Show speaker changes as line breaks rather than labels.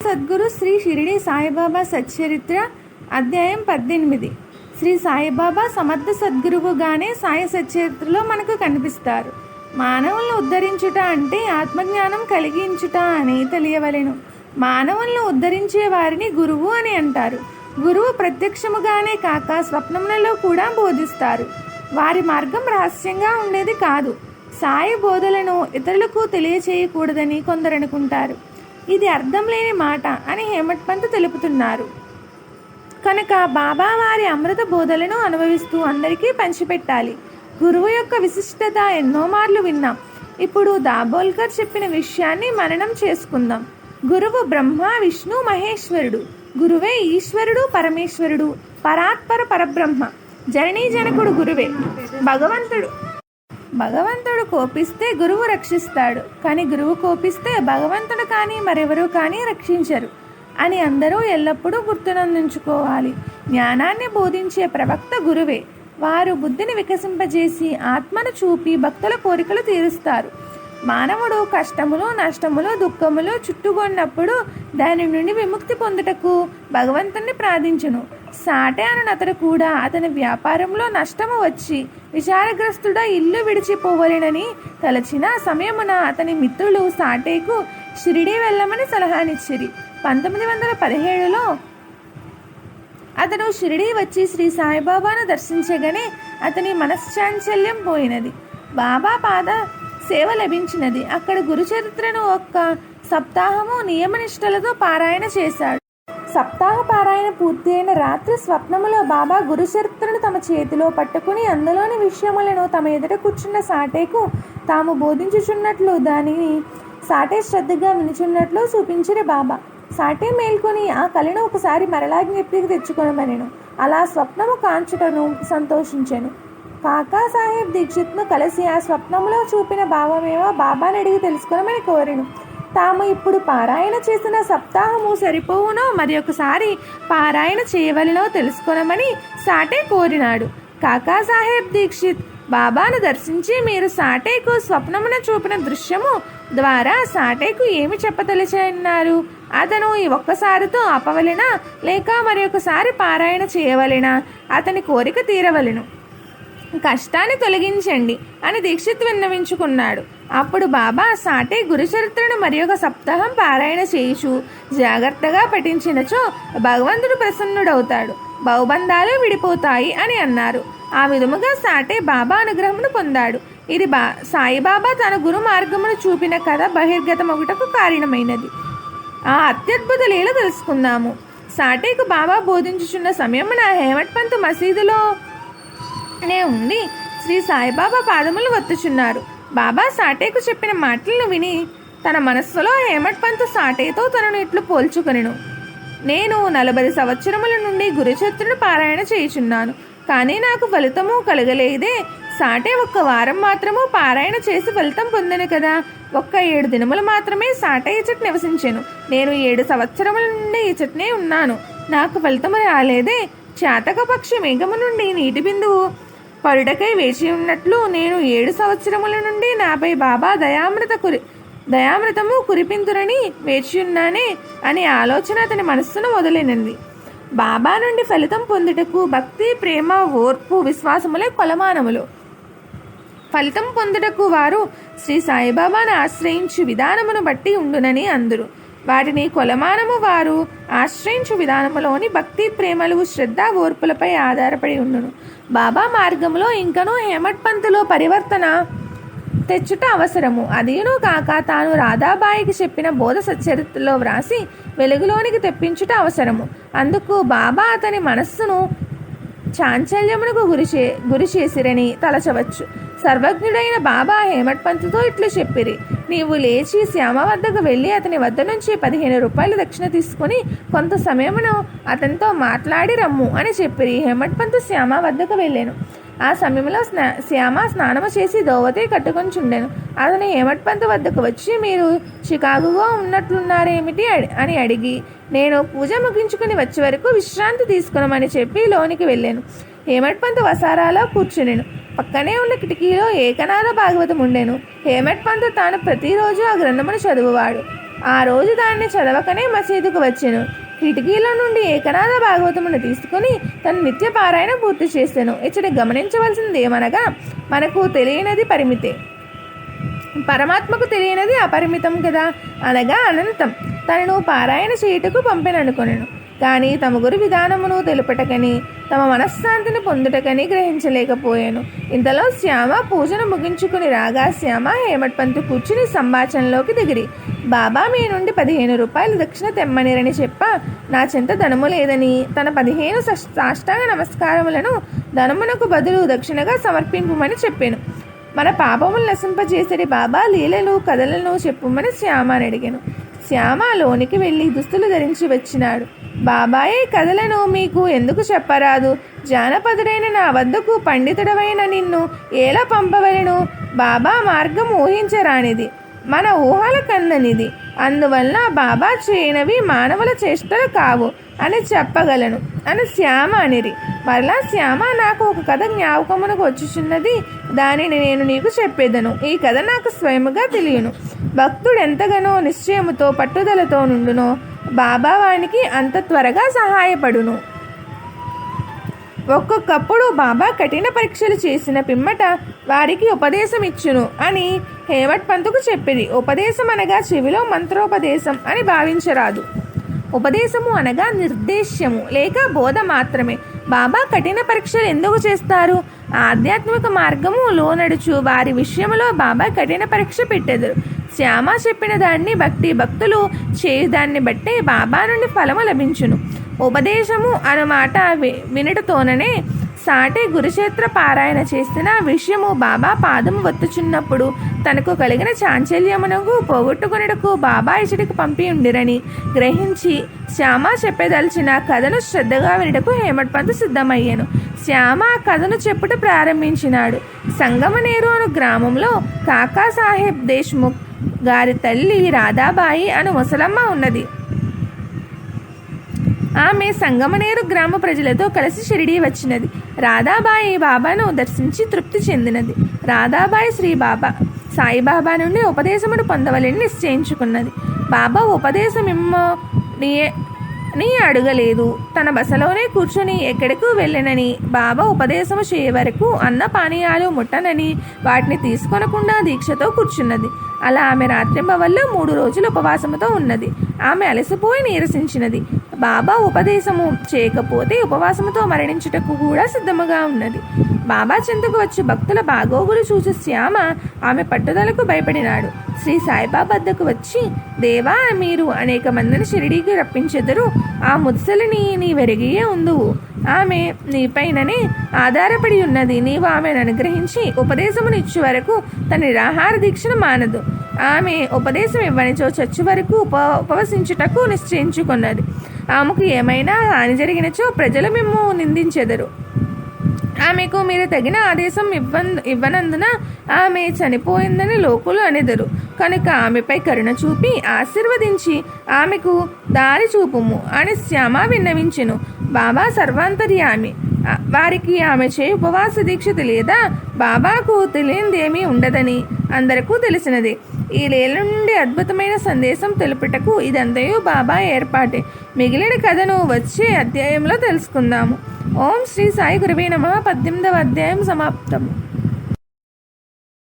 సద్గురు శ్రీ షిరిడి సాయిబాబా సచ్చరిత్ర అధ్యాయం 18. శ్రీ సాయిబాబా సమర్థ సద్గురువుగానే సాయి సచ్చరిత్రలో మనకు కనిపిస్తారు. మానవులను ఉద్ధరించుట అంటే ఆత్మజ్ఞానం కలిగించుట అని తెలియవలెను. మానవులను ఉద్ధరించే వారిని గురువు అని అంటారు. గురువు ప్రత్యక్షముగానే కాక స్వప్నములలో కూడా బోధిస్తారు. వారి మార్గం రహస్యంగా ఉండేది కాదు. సాయి బోధలను ఇతరులకు తెలియచేయకూడదని కొందరు అనుకుంటారు. ఇది అర్థం లేని మాట అని హేమట్ పంత్ తెలుపుతున్నారు. కనుక బాబా వారి అమృత బోధలను అనుభవిస్తూ అందరికీ పంచిపెట్టాలి. గురువు యొక్క విశిష్టత ఎన్నో మార్లు విన్నాం. ఇప్పుడు దాబోల్కర్ చెప్పిన విషయాన్ని మననం చేసుకుందాం. గురువు బ్రహ్మ విష్ణు మహేశ్వరుడు. గురువే ఈశ్వరుడు పరమేశ్వరుడు, పరాత్పర పరబ్రహ్మ. జననీ జనకుడు గురువే. భగవంతుడు కోపిస్తే గురువు రక్షిస్తాడు, కానీ గురువు కోపిస్తే భగవంతుడు కానీ మరెవరూ కానీ రక్షించరు అని అందరూ ఎల్లప్పుడూ గుర్తునందించుకోవాలి. జ్ఞానాన్ని బోధించే ప్రవక్త గురువే. వారు బుద్ధిని వికసింపజేసి ఆత్మను చూపి భక్తుల కోరికలు తీరుస్తారు. మానవుడు కష్టములు నష్టములు దుఃఖములు చుట్టుకొన్నప్పుడు దాని నుండి విముక్తి పొందుటకు భగవంతుణ్ణి ప్రార్థించును. సాటే అతడు కూడా అతని వ్యాపారంలో నష్టము వచ్చి విచారగ్రస్తుడ ఇల్లు విడిచిపోవలెనని తలచిన సమయమున అతని మిత్రులు సాటేకు షిరిడి వెళ్ళమని సలహానిచ్చిరి. 1917లో అతను షిరిడి వచ్చి శ్రీ సాయిబాబాను దర్శించగానే అతని మనశ్చాంచల్యం పోయినది. బాబా పాద సేవ లభించినది. అక్కడ గురుచరిత్రను ఒక్క సప్తాహము నియమనిష్టలతో పారాయణ చేశాడు. సప్తాహ పారాయణ పూర్తి అయిన రాత్రి స్వప్నములో బాబా గురుచరిత్రను తమ చేతిలో పట్టుకుని అందులోని విషయములను తమ ఎదుట కూర్చున్న సాటేకు తాము బోధించుచున్నట్లు దానిని సాటే శ్రద్ధగా వినుచున్నట్లు చూపించిన బాబా. సాటే మేల్కొని ఆ కళను ఒకసారి మరలా జ్ఞప్తికి తెచ్చుకొనమనెను. అలా స్వప్నము కాంచుటను సంతోషించెను. కాకా సాహెబ్ దీక్షిత్ను కలిసి ఆ స్వప్నంలో చూపిన భావమేమో బాబాని అడిగి తెలుసుకునమని కోరెను. తాము ఇప్పుడు పారాయణ చేసిన సప్తాహము సరిపోవునో మరి ఒకసారి పారాయణ చేయవలెనో తెలుసుకొనమని సాటే కోరినాడు. కాకా సాహెబ్ దీక్షిత్ బాబాను దర్శించి మీరు సాటేకు స్వప్నమున చూపిన దృశ్యము ద్వారా సాటేకు ఏమి చెప్పదలిచారు? అతను ఈ ఒక్కసారితో ఆపవలెనా లేక మరి ఒకసారి పారాయణ చేయవలెనా? అతని కోరిక తీరవలెను. కష్టాన్ని తొలగించండి అని దీక్షిత్ విన్నవించుకున్నాడు. అప్పుడు బాబా సాటే గురుచరిత్రను మరి ఒక సప్తాహం పారాయణ చేయుచు జాగ్రత్తగా పఠించినచో భగవంతుడు ప్రసన్నుడవుతాడు, బహుబంధాలు విడిపోతాయి అని అన్నారు. ఆ విధముగా సాటే బాబా అనుగ్రహమును పొందాడు. ఇది సాయిబాబా తన గురు మార్గమును చూపిన కథ బహిర్గతమగుటకు కారణమైనది. ఆ అత్యద్భుత లీల తెలుసుకుందాము. సాటేకు బాబా బోధించుచున్న సమయమున హేమట్ పంత్ మసీదులో ఉండి శ్రీ సాయిబాబా పాదములు వత్తుచున్నారు. బాబా సాటేకు చెప్పిన మాటలను విని తన మనస్సులో హేమట్ పంత్ సాటేతో తనను ఇట్లు పోల్చుకొనెను. నేను 40 సంవత్సరముల నుండి గురుచరిత్రను పారాయణ చేయుచున్నాను, కానీ నాకు ఫలితము కలగలేదే. సాటే ఒక్క వారం మాత్రము పారాయణ చేసి ఫలితం పొందను కదా. ఒక్క 7 దినములు మాత్రమే సాటే ఇచ్చట నివసించాను. నేను 7 సంవత్సరముల నుండి ఇచ్చటనే ఉన్నాను, నాకు ఫలితము రాలేదే. చాతక పక్షి మేఘము నుండి నీటి బిందువు పరుడకై వేచి ఉన్నట్లు నేను 7 సంవత్సరముల నుండి నాపై బాబా దయామృతము కురిపింతురని వేచి ఉన్నానే అని ఆలోచన అతని మనస్సును మొదలైనది. బాబా నుండి ఫలితం పొందుటకు భక్తి ప్రేమ ఓర్పు విశ్వాసములే కొలమానములు. ఫలితం పొందుటకు వారు శ్రీ సాయిబాబాను ఆశ్రయించు విధానమును బట్టి ఉండునని అందురు. వాటిని కొలమానము వారు ఆశ్రయించు విధానములోని భక్తి ప్రేమలు శ్రద్ధ ఓర్పులపై ఆధారపడి ఉండును. బాబా మార్గంలో ఇంకనూ హేమట్ పంత్లో పరివర్తన తెచ్చుట అవసరము. అదేనూ కాక తాను రాధాబాయికి చెప్పిన బోధ సచ్చరిత్రలో వ్రాసి వెలుగులోనికి తెప్పించుట అవసరము. అందుకు బాబా అతని మనస్సును చాంచల్యమునకు గురి చేసిరని తలచవచ్చు. సర్వజ్ఞుడైన బాబా హేమట్ పంత్తో ఇట్లు చెప్పిరి, నీవు లేచి శ్యామ వద్దకు వెళ్ళి అతని వద్ద నుంచి 15 రూపాయలు దక్షిణ తీసుకుని కొంత సమయమును అతనితో మాట్లాడి రమ్ము అని చెప్పిరి. హేమట్ పంత్ శ్యామ వద్దకు వెళ్ళాను. ఆ సమయంలో శ్యామ స్నానము చేసి దోవతే కట్టుకొని చుండెను. అతను హేమట్ పంత్ వద్దకు వచ్చి మీరు చికాకుగా ఉన్నట్లున్నారేమిటి అని అడిగి నేను పూజ ముగించుకుని వచ్చే వరకు విశ్రాంతి తీసుకున్నామని చెప్పి లోనికి వెళ్ళాను. హేమట్ పంత్ వసారాలో కూర్చునేను. పక్కనే ఉన్న కిటికీలో ఏకనాథ భాగవతం ఉండెను. హేమట్ పంత్ తాను ప్రతిరోజు ఆ గ్రంథమును చదువువాడు. ఆ రోజు దాన్ని చదవకనే మసీదుకు వచ్చాను. కిటికీలో నుండి ఏకనాథ భాగవతమును తీసుకుని తన నిత్య పారాయణ పూర్తి చేశాను. ఇచ్చట గమనించవలసింది ఏమనగా, మనకు తెలియనిది పరిమితే, పరమాత్మకు తెలియనిది అపరిమితం కదా, అనగా అనంతం. తనను పారాయణ చేయుటకు పంపిననుకొనెను. కానీ తమ గురు విధానమును తెలుపటకని, తమ మనశ్శాంతిని పొందుటకని గ్రహించలేకపోయాను. ఇంతలో శ్యామ పూజను ముగించుకుని రాగా శ్యామ హేమట్ పంతు కూర్చుని సంభాషణలోకి దిగిరి. బాబా మీ నుండి 15 రూపాయలు దక్షిణ తెమ్మనిరని చెప్ప, నా చెంత ధనము లేదని తన 15 సాష్టాంగ నమస్కారములను ధనమునకు బదులు దక్షిణగా సమర్పింపుమని చెప్పాను. మన పాపములు నశింపజేసరి బాబా లీలలు కథలను చెప్పుమని శ్యామని అడిగాను. శ్యామ లోనికి వెళ్ళి దుస్తులు ధరించి వచ్చినాడు. బాబాయే కథలను మీకు ఎందుకు చెప్పరాదు? జానపదుడైన నా వద్దకు పండితుడవైన నిన్ను ఎలా పంపవలను? బాబా మార్గం ఊహించరానిది, మన ఊహల కన్ననిది. అందువల్ల బాబా చేయనవి మానవుల చేష్టలు కావు అని చెప్పగలను అని శ్యామ అనిరి. మరలా శ్యామ, నాకు ఒక కథ జ్ఞాపకమునకు వచ్చుచున్నది, దానిని నేను నీకు చెప్పేదను. ఈ కథ నాకు స్వయముగా తెలియను. భక్తుడు ఎంతగానో నిశ్చయముతో పట్టుదలతో నుండునో బాబా వానికి అంత త్వరగా సహాయపడును. ఒక్కొక్కప్పుడు బాబా కఠిన పరీక్షలు చేసిన పిమ్మట వారికి ఉపదేశం ఇచ్చును అని హేమట్ పంతుకు చెప్పిరి. ఉపదేశం అనగా చెవిలో మంత్రోపదేశం అని భావించరాదు. ఉపదేశము అనగా నిర్దేశ్యము లేక బోధ మాత్రమే. బాబా కఠిన పరీక్షలు ఎందుకు చేస్తారు? ఆధ్యాత్మిక మార్గము లోనడుచు వారి విషయంలో బాబా కఠిన పరీక్ష పెట్టెదరు. శ్యామ చెప్పిన దాన్ని భక్తులు చేయుదాన్ని బట్టే బాబా నుండి ఫలము లభించును. ఉపదేశము అన్నమాట వినటతోననే సాటి గురుక్షేత్ర పారాయణ చేసిన విషయము బాబా పాదము వత్తుచున్నప్పుడు తనకు కలిగిన చాంచల్యమునకు పోగొట్టుకునేటకు బాబా ఇచ్చటికి పంపి ఉండిరని గ్రహించి శ్యామ చెప్పదలిచిన కథను శ్రద్ధగా వినటకు హేమట్ పంతు సిద్ధమయ్యాను. శ్యామ ఆ కథను చెప్పుట ప్రారంభించినాడు. సంగమనేరు అను గ్రామంలో కాకాసాహెబ్ దేశ్ముఖ్ గారి తల్లి రాధాబాయి అను ముసలమ్మ ఉన్నది. ఆమె సంగమనేరు గ్రామ ప్రజలతో కలిసి షిరిడీ వచ్చినది. రాధాబాయి బాబాను దర్శించి తృప్తి చెందినది. రాధాబాయి సాయిబాబా నుండి ఉపదేశమును పొందవలని నిశ్చయించుకున్నది. బాబా ఉపదేశమిమ్మని అడగలేదు. తన బసలోనే కూర్చొని ఎక్కడికి వెళ్ళనని, బాబా ఉపదేశము చేయ వరకు అన్న పానీయాలు ముట్టనని వాటిని తీసుకొనకుండా దీక్షతో కూర్చున్నది. అలా ఆమె రాత్రింబవళ్ళు 3 రోజులు ఉపవాసముతో ఉన్నది. ఆమె అలసిపోయి నీరసించినది. బాబా ఉపదేశము చేయకపోతే ఉపవాసముతో మరణించుటకు కూడా సిద్ధముగా ఉన్నది. బాబా చెంతకు వచ్చి భక్తుల బాగోగులు చూసి శ్యామ ఆమె పట్టుదలకు భయపడినాడు. శ్రీ సాయిబాబా వద్దకు వచ్చి, దేవా, మీరు అనేక మందిని షిరిడీకి రప్పించెదరు. ఆ ముద్సలిని నీ వెరిగియే ఉందువు. ఆమె నీపైననే ఆధారపడి ఉన్నది. నీవు ఆమెను అనుగ్రహించి ఉపదేశమును ఇచ్చు వరకు తన నిరాహార దీక్షను మానదు. ఆమె ఉపదేశం ఇవ్వనిచో చచ్చు వరకు ఉపవసించుటకు నిశ్చయించుకున్నది. ఆమెకు ఏమైనా హాని జరిగినచో ప్రజలు మిమ్ము నిందించెదరు. ఆమెకు మీరు తగిన ఆదేశం ఇవ్వనందున ఆమె చనిపోయిందని లోకులు అనెదరు. కనుక ఆమెపై కరుణ చూపి ఆశీర్వదించి ఆమెకు దారి చూపుము అని శ్యామ విన్నవించెను. బాబా సర్వాంతర్యామి. వారికి ఆమె చే ఉపవాస దీక్ష తెలియదా? బాబాకు తెలియనిదేమీ ఉండదని అందరికీ తెలిసినది. ఈ లీల నుండి అద్భుతమైన సందేశం తెలుపుటకు ఇదంతయు బాబా ఏర్పాటే. మిగిలిన కథను వచ్చే అధ్యాయంలో తెలుసుకుందాము. ఓం శ్రీ సాయి గురువే నమః. 18వ అధ్యాయం సమాప్తం.